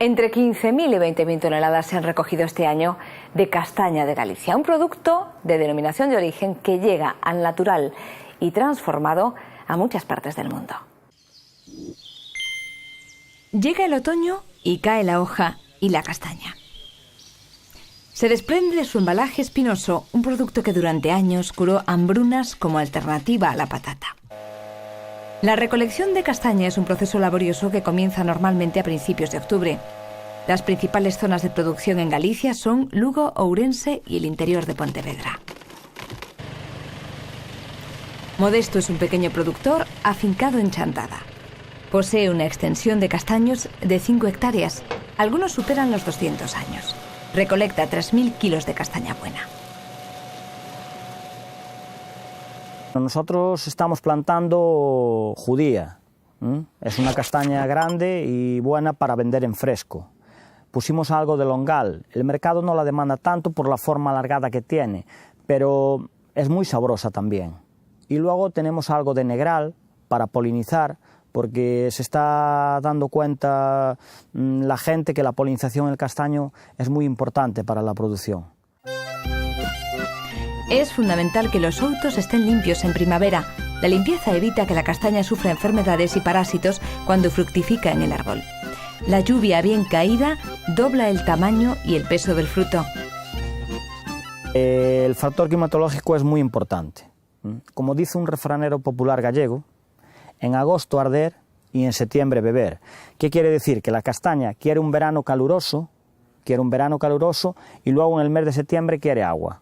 Entre 15.000 y 20.000 toneladas se han recogido este año de castaña de Galicia, un producto de denominación de origen que llega al natural y transformado a muchas partes del mundo. Llega el otoño y cae la hoja y la castaña. Se desprende de su embalaje espinoso un producto que durante años curó hambrunas como alternativa a la patata. La recolección de castaña es un proceso laborioso que comienza normalmente a principios de octubre. Las principales zonas de producción en Galicia son Lugo, Ourense y el interior de Pontevedra. Modesto es un pequeño productor afincado en Chantada. Posee una extensión de castaños de 5 hectáreas. Algunos superan los 200 años. Recolecta 3.000 kilos de castaña buena. Nosotros estamos plantando judía. Es una castaña grande y buena para vender en fresco. Pusimos algo de longal. El mercado no la demanda tanto por la forma alargada que tiene, pero es muy sabrosa también. Y luego tenemos algo de negral para polinizar, porque se está dando cuenta la gente que la polinización del castaño es muy importante para la producción. Es fundamental que los soutos estén limpios en primavera. La limpieza evita que la castaña sufra enfermedades y parásitos cuando fructifica en el árbol. La lluvia bien caída dobla el tamaño y el peso del fruto. El factor climatológico es muy importante. Como dice un refranero popular gallego, en agosto arder y en septiembre beber. ¿Qué quiere decir? Que la castaña quiere un verano caluroso y luego en el mes de septiembre quiere agua.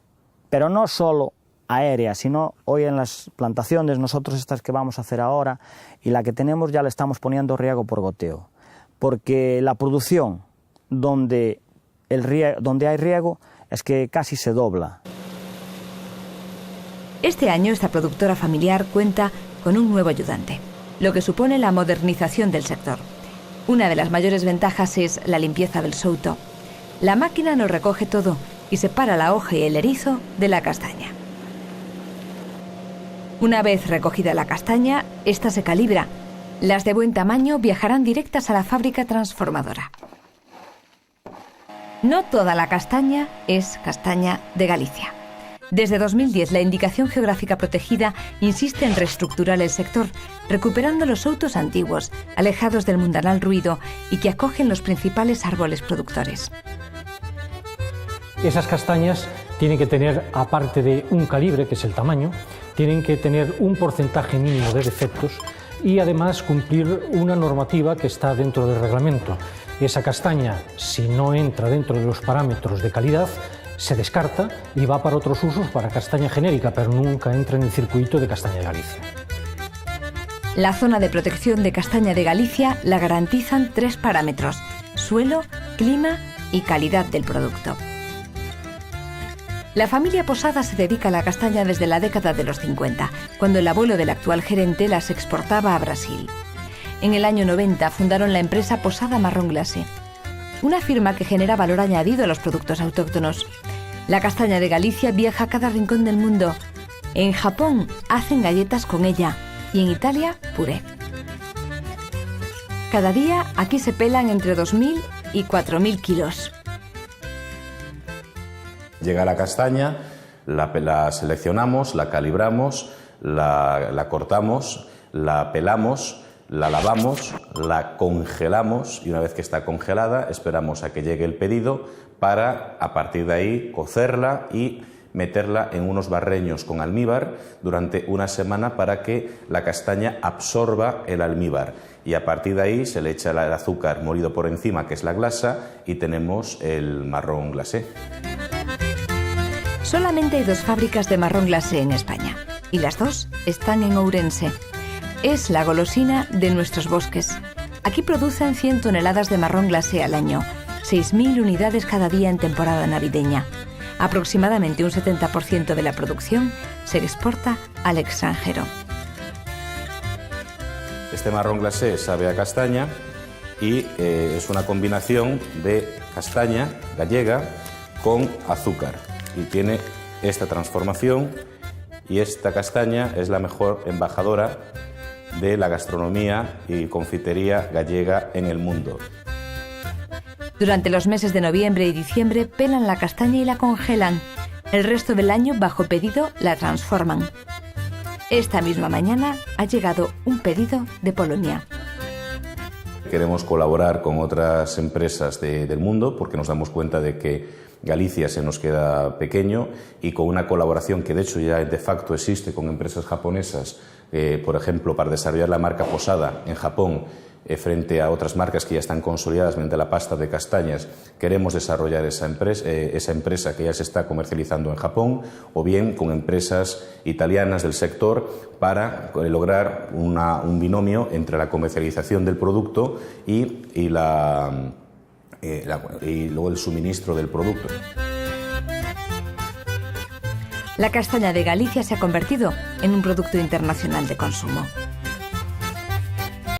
Pero no solo aérea, sino hoy en las plantaciones, nosotros estas que vamos a hacer ahora y la que tenemos ya le estamos poniendo riego por goteo. Porque la producción donde hay riego es que casi se dobla. Este año esta productora familiar cuenta con un nuevo ayudante, lo que supone la modernización del sector. Una de las mayores ventajas es la limpieza del souto. La máquina nos recoge todo y separa la hoja y el erizo de la castaña. Una vez recogida la castaña, esta se calibra. Las de buen tamaño viajarán directas a la fábrica transformadora. No toda la castaña es castaña de Galicia. Desde 2010, la indicación geográfica protegida insiste en reestructurar el sector, recuperando los soutos antiguos, alejados del mundanal ruido y que acogen los principales árboles productores. Esas castañas tienen que tener, aparte de un calibre, que es el tamaño, tienen que tener un porcentaje mínimo de defectos y además cumplir una normativa que está dentro del reglamento. Esa castaña, si no entra dentro de los parámetros de calidad, se descarta y va para otros usos, para castaña genérica, pero nunca entra en el circuito de castaña de Galicia. La zona de protección de castaña de Galicia la garantizan 3 parámetros: suelo, clima y calidad del producto. La familia Posada se dedica a la castaña desde la década de los 50, cuando el abuelo del actual gerente las exportaba a Brasil. En el año 90 fundaron la empresa Posada Marrón Glacé, una firma que genera valor añadido a los productos autóctonos. La castaña de Galicia viaja a cada rincón del mundo. En Japón hacen galletas con ella y en Italia puré. Cada día aquí se pelan entre 2.000 y 4.000 kilos. Llega la castaña, la seleccionamos, la calibramos, la cortamos, la pelamos, la lavamos, la congelamos y una vez que está congelada esperamos a que llegue el pedido para a partir de ahí cocerla y meterla en unos barreños con almíbar durante una semana para que la castaña absorba el almíbar y a partir de ahí se le echa el azúcar molido por encima, que es la glasa, y tenemos el marrón glacé. Solamente hay 2 fábricas de marrón glacé en España y las 2 están en Ourense. Es la golosina de nuestros bosques. Aquí producen 100 toneladas de marrón glacé al año, 6.000 unidades cada día en temporada navideña. Aproximadamente un 70% de la producción se exporta al extranjero. Este marrón glacé sabe a castaña y es una combinación de castaña gallega con azúcar y tiene esta transformación y esta castaña es la mejor embajadora de la gastronomía y confitería gallega en el mundo. Durante los meses de noviembre y diciembre pelan la castaña y la congelan. El resto del año, bajo pedido, la transforman. Esta misma mañana ha llegado un pedido de Polonia. Queremos colaborar con otras empresas del mundo porque nos damos cuenta de que Galicia se nos queda pequeño, y con una colaboración que de hecho ya de facto existe con empresas japonesas, por ejemplo, para desarrollar la marca Posada en Japón, frente a otras marcas que ya están consolidadas mediante la pasta de castañas, queremos desarrollar esa empresa que ya se está comercializando en Japón, o bien con empresas italianas del sector para lograr un binomio entre la comercialización del producto y luego el suministro del producto. La castaña de Galicia se ha convertido en un producto internacional de consumo.